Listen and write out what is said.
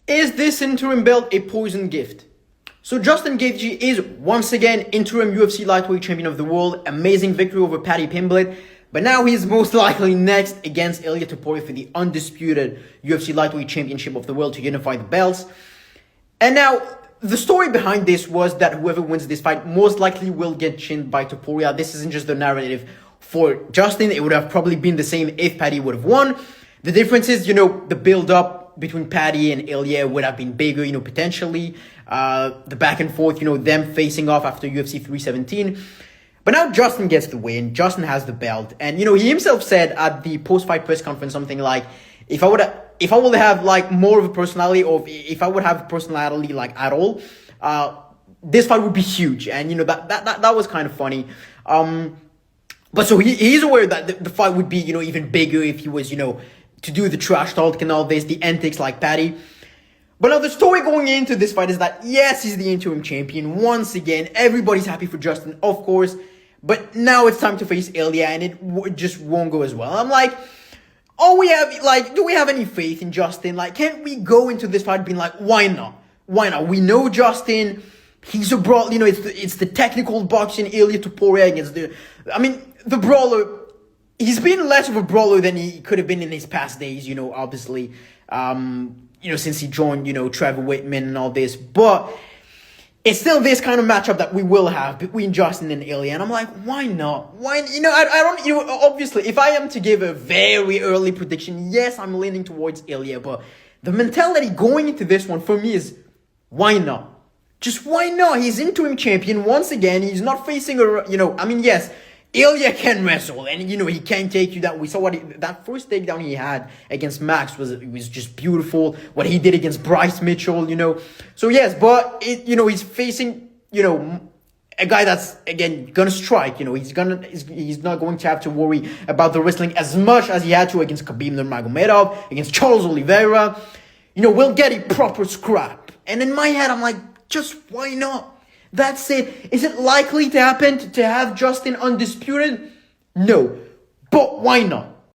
Is this interim belt a poison gift? So Justin Gaethje is once again interim UFC lightweight champion of the world. Amazing victory over Paddy Pimblett. But now he's most likely next against Ilia Topuria for the undisputed UFC lightweight championship of the world to unify the belts. And now, the story behind this was that whoever wins this fight most likely will get chinned by Topuria. This isn't just the narrative for Justin. It would have probably been the same if Paddy would have won. The difference is, the build-up between Paddy and Ilia would have been bigger, potentially. The back and forth, them facing off after UFC 317. But now Justin gets the win. Justin has the belt. And, he himself said at the post-fight press conference something like, if I would have like more of a personality, or if I would have personality like at all, this fight would be huge. And, that was kind of funny. But so he's aware that the fight would be, even bigger if he was, to do the trash talk and all this, the antics like Paddy. But now the story going into this fight is that, yes, he's the interim champion. Once again, everybody's happy for Justin, of course. But now it's time to face Ilia, and it just won't go as well. I'm like, do we have any faith in Justin? Like, can't we go into this fight being like, why not? Why not? We know Justin. He's a brawl. It's the technical boxing, Ilia Topuria against the brawler. He's been less of a brawler than he could have been in his past days, obviously. Since he joined, Trevor Whitman and all this. But it's still this kind of matchup that we will have between Justin and Ilia. And I'm like, why not? Why, I don't, obviously, if I am to give a very early prediction, yes, I'm leaning towards Ilia. But the mentality going into this one for me is, why not? Just why not? He's interim champion once again. He's not facing yes, Ilia can wrestle, and he can take you down. We saw that first takedown he had against Max was just beautiful. What he did against Bryce Mitchell, So yes, but he's facing a guy that's again gonna strike. He's not going to have to worry about the wrestling as much as he had to against Khabib Nurmagomedov, against Charles Oliveira. We'll get a proper scrap. And in my head, I'm like, just why not? That's it. Is it likely to happen to have Justin undisputed? No. But why not?